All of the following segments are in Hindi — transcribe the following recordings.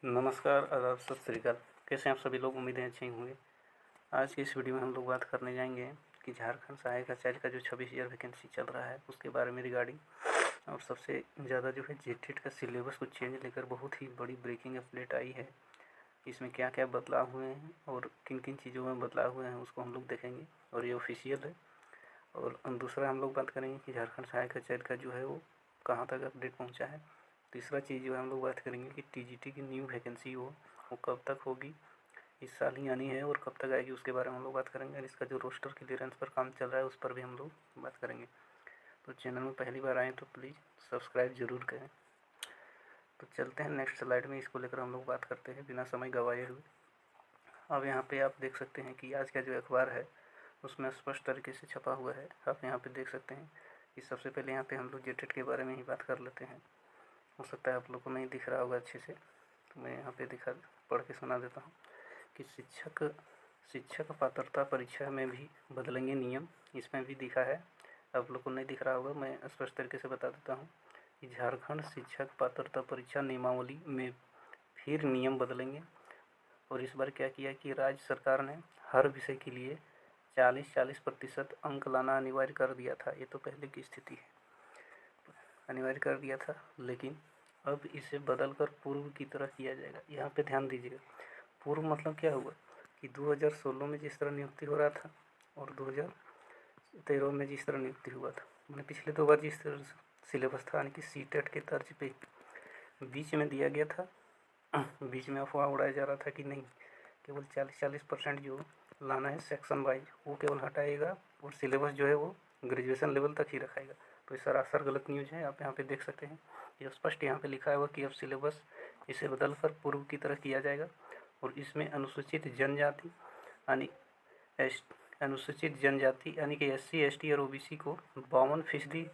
नमस्कार, आदाब, सत श्री अकाल। कैसे हैं आप सभी लोग? उम्मीदें अच्छे ही होंगे। आज की इस वीडियो में हम लोग बात करने जाएंगे कि झारखंड सहायक आचार्य का जो 26,000 वैकेंसी चल रहा है उसके बारे में रिगार्डिंग, और सबसे ज़्यादा जो है जेटेट का सिलेबस को चेंज लेकर बहुत ही बड़ी ब्रेकिंग अपडेट आई है। इसमें क्या क्या बदलाव हुए हैं और किन किन चीज़ों में बदलाव हुए हैं उसको हम लोग देखेंगे, और ये ऑफिशियल है। और दूसरा हम लोग बात करेंगे कि झारखंड सहायक आचार्य का जो है वो कहाँ तक अपडेट पहुँचा है। तीसरा चीज़ जो है हम लोग बात करेंगे कि टीजीटी की न्यू वैकेंसी वो कब तक होगी, इस साल ही आनी है और कब तक आएगी उसके बारे में हम लोग बात करेंगे। और इसका जो रोस्टर क्लियरेंस पर काम चल रहा है उस पर भी हम लोग बात करेंगे। तो चैनल में पहली बार आएँ तो प्लीज़ सब्सक्राइब ज़रूर करें। तो चलते हैं नेक्स्ट स्लाइड में, इसको लेकर हम लोग बात करते हैं बिना समय गंवाए हुए। अब यहाँ पे आप देख सकते हैं कि आज का जो अखबार है उसमें स्पष्ट तरीके से छपा हुआ है। आप यहाँ पे देख सकते हैं कि सबसे पहले यहाँ पे हम लोग जेटेट के बारे में ही बात कर लेते हैं। हो सकता है आप लोग को नहीं दिख रहा होगा अच्छे से, तो मैं यहाँ पे पढ़ के सुना देता हूँ कि शिक्षक पात्रता परीक्षा में भी बदलेंगे नियम। इसमें भी दिखा है, आप लोग को नहीं दिख रहा होगा, मैं स्पष्ट तरीके से बता देता हूँ कि झारखंड शिक्षक पात्रता परीक्षा नियमावली में फिर नियम बदलेंगे। और इस बार क्या किया कि राज्य सरकार ने हर विषय के लिए 40% अंक लाना अनिवार्य कर दिया था। ये तो पहले की स्थिति है, अनिवार्य कर दिया था, लेकिन अब इसे बदल कर पूर्व की तरह किया जाएगा। यहाँ पे ध्यान दीजिएगा, पूर्व मतलब क्या हुआ कि 2016 में जिस तरह नियुक्ति हो रहा था और 2013 में जिस तरह नियुक्ति हुआ था, मैंने पिछले 2 बार जिस तरह सिलेबस था यानी कि सीटेट के तर्ज पे बीच में दिया गया था। बीच में अफवाह उड़ाया जा रहा था कि नहीं, केवल 40% जो लाना है सेक्शन वाइज वो केवल हटाएगा और सिलेबस जो है वो ग्रेजुएशन लेवल तक ही रखाएगा। तो ये सरासर गलत न्यूज़ है। आप यहाँ पे देख सकते हैं ये स्पष्ट यहाँ पे लिखा हुआ कि अब सिलेबस इसे बदल कर पूर्व की तरह किया जाएगा। और इसमें अनुसूचित जनजाति यानी कि SC ST और OBC को 52%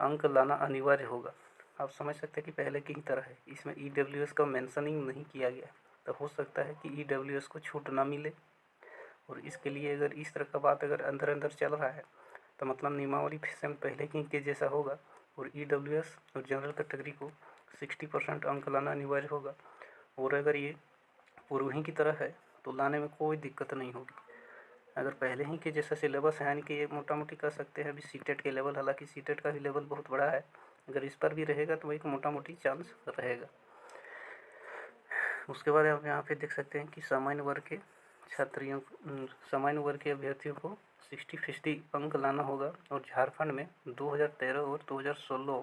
अंक लाना अनिवार्य होगा। आप समझ सकते हैं कि पहले की ही तरह है, इसमें EWS का मेंशनिंग नहीं किया गया। तो हो सकता है कि EWS को छूट ना मिले, और इसके लिए अगर इस तरह का बात अगर अंदर अंदर चल रहा है तो मतलब नियमावली सेम पहले की के जैसा होगा और EWS और जनरल कैटेगरी को 60% अंक लाना अनिवार्य होगा। और अगर ये पूर्व ही की तरह है तो लाने में कोई दिक्कत नहीं होगी। अगर पहले ही के जैसा सिलेबस है यानी कि ये मोटा मोटी कह सकते हैं अभी सीटेट के लेवल, हालांकि सीटेट का भी लेवल बहुत बड़ा है, अगर इस पर भी रहेगा तो एक मोटा मोटी चांस रहेगा। उसके बाद आप यहाँ पे देख सकते हैं कि सामान्य वर्ग के अभ्यर्थियों को 60% अंक लाना होगा। और झारखंड में 2013 और 2016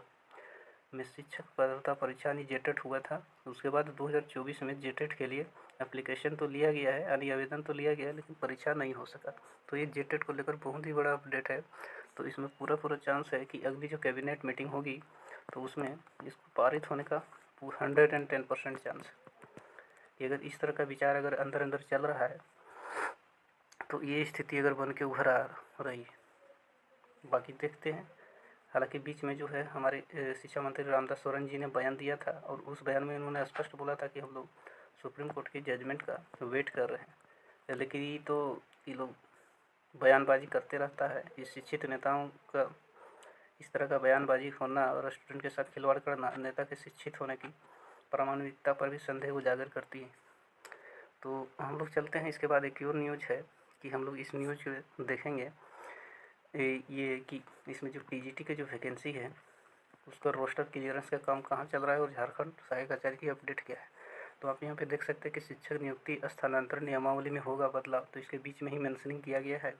में शिक्षक पात्रता परीक्षा यानी जेटेट हुआ था। उसके बाद 2024 में जेटेट के लिए एप्लीकेशन तो लिया गया है यानी आवेदन तो लिया गया है, लेकिन परीक्षा नहीं हो सका। तो ये जेटेट को लेकर बहुत ही बड़ा अपडेट है। तो इसमें पूरा चांस है कि अगली जो कैबिनेट मीटिंग होगी तो उसमें इसको पारित होने का 110% चांस है। कि अगर इस तरह का विचार अगर अंदर अंदर चल रहा है तो ये स्थिति अगर बन के उभर आ रही है। बाकी देखते हैं। हालांकि बीच में जो है हमारे शिक्षा मंत्री रामदास सोरेन जी ने बयान दिया था और उस बयान में उन्होंने स्पष्ट बोला था कि हम लोग सुप्रीम कोर्ट के जजमेंट का वेट कर रहे हैं। लेकिन ये लोग बयानबाजी करते रहता है। ये शिक्षित नेताओं का इस तरह का बयानबाजी होना और स्टूडेंट के साथ खिलवाड़ करना नेता के शिक्षित होने की प्रामाणिकता पर भी संदेह उजागर करती है। तो हम लोग चलते हैं। इसके बाद एक और न्यूज़ है कि हम लोग इस न्यूज़ को देखेंगे ये कि इसमें जो टीजीटी की जो वैकेंसी है उसका रोस्टर क्लियरेंस का काम कहाँ चल रहा है और झारखंड सहायक आचार्य की अपडेट क्या है। तो आप यहाँ पे देख सकते हैं कि शिक्षक नियुक्ति स्थानांतरण नियमावली में होगा बदलाव। तो इसके बीच में ही मेंशनिंग किया गया है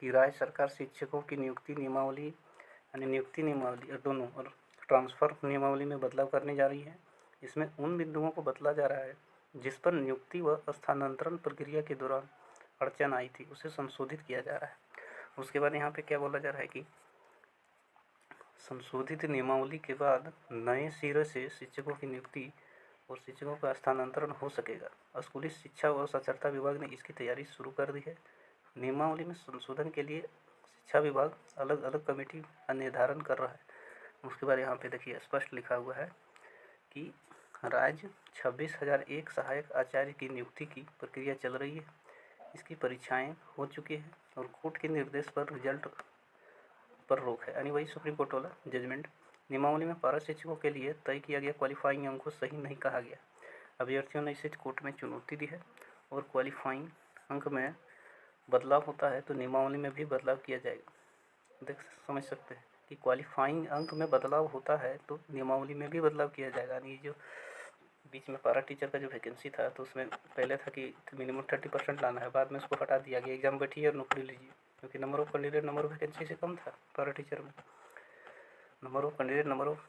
कि राज्य सरकार शिक्षकों की नियुक्ति नियमावली यानी नियुक्ति नियमावली और दोनों और ट्रांसफ़र नियमावली में बदलाव करने जा रही है। इसमें उन बिंदुओं को बदला जा रहा है जिस पर नियुक्ति व स्थानांतरण प्रक्रिया के दौरान अड़चन आई थी, उसे संशोधित किया जा रहा है। उसके बाद यहाँ पे क्या बोला जा रहा है कि संशोधित नियमावली के बाद नए सिरे से शिक्षकों की नियुक्ति और शिक्षकों का स्थानांतरण हो सकेगा। स्कूली शिक्षा व साक्षरता विभाग ने इसकी तैयारी शुरू कर दी है। नियमावली में संशोधन के लिए शिक्षा विभाग अलग अलग कमेटी का निर्धारण कर रहा है। उसके बाद यहाँ पे देखिए स्पष्ट लिखा हुआ है कि राज्य 26,001 सहायक आचार्य की नियुक्ति की प्रक्रिया चल रही है। इसकी परीक्षाएं हो चुकी हैं और कोर्ट के निर्देश पर रिजल्ट पर रोक है, यानी वही सुप्रीम कोर्ट वाला जजमेंट। नियमावली में पारा शिक्षकों के लिए तय किया गया क्वालिफाइंग अंक को सही नहीं कहा गया। अभ्यर्थियों ने इसे कोर्ट में चुनौती दी है और क्वालिफाइंग अंक में बदलाव होता है तो नियमावली में भी बदलाव किया जाएगा। समझ सकते हैं कि क्वालिफाइंग अंक में बदलाव होता है तो नियमावली में भी बदलाव किया जाएगा। यानी जो बीच में पारा टीचर का जो वैकेंसी था तो उसमें पहले था कि मिनिमम 30% लाना है, बाद में उसको हटा दिया गया, एग्ज़ाम बैठिए और नौकरी लीजिए, क्योंकि number of candidate number of vacancy से कम था। पारा टीचर में number of candidate number of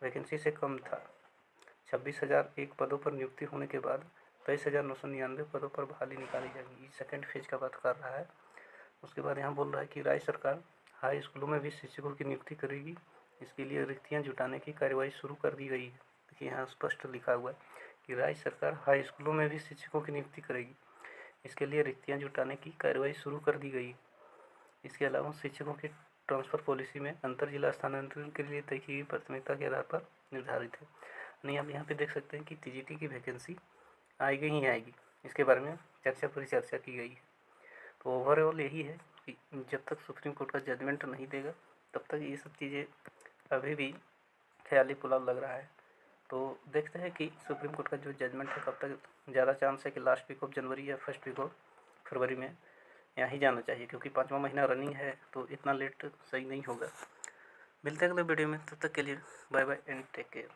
vacancy से कम था। 26,001 पदों पर नियुक्ति होने के बाद 23,999 पदों पर बहाली निकाली जाएगी। ये सेकेंड फेज का बात कर रहा है। उसके बाद यहाँ बोल रहा है कि राज्य सरकार हाई स्कूलों में भी शिक्षकों की नियुक्ति करेगी। इसके लिए रिक्तियाँ जुटाने की कार्यवाही शुरू कर दी गई है। देखिए यहाँ स्पष्ट लिखा हुआ है कि राज्य सरकार हाई स्कूलों में भी शिक्षकों की नियुक्ति करेगी। इसके लिए रिक्तियाँ जुटाने की कार्यवाही शुरू कर दी गई है। इसके अलावा शिक्षकों की ट्रांसफ़र पॉलिसी में अंतर जिला स्थानांतरण के लिए तय की गई प्राथमिकता के आधार पर निर्धारित है। नहीं, आप यहाँ पे देख सकते हैं कि टीजीटी की वैकेंसी आएगी ही आएगी। इसके बारे में परिचर्चा की गई है। तो ओवरऑल यही है कि जब तक सुप्रीम कोर्ट का जजमेंट नहीं देगा तब तक ये सब चीज़ें अभी भी ख्याली पुलाव लग रहा है। तो देखते हैं कि सुप्रीम कोर्ट का जो जजमेंट है कब तक। ज़्यादा चांस है कि लास्ट वीक ऑफ जनवरी या फर्स्ट वीक ऑफ फरवरी में यहाँ ही जाना चाहिए, क्योंकि 5वां महीना रनिंग है तो इतना लेट सही नहीं होगा। मिलते हैं अगले वीडियो में, तब तक के लिए bye bye and take care.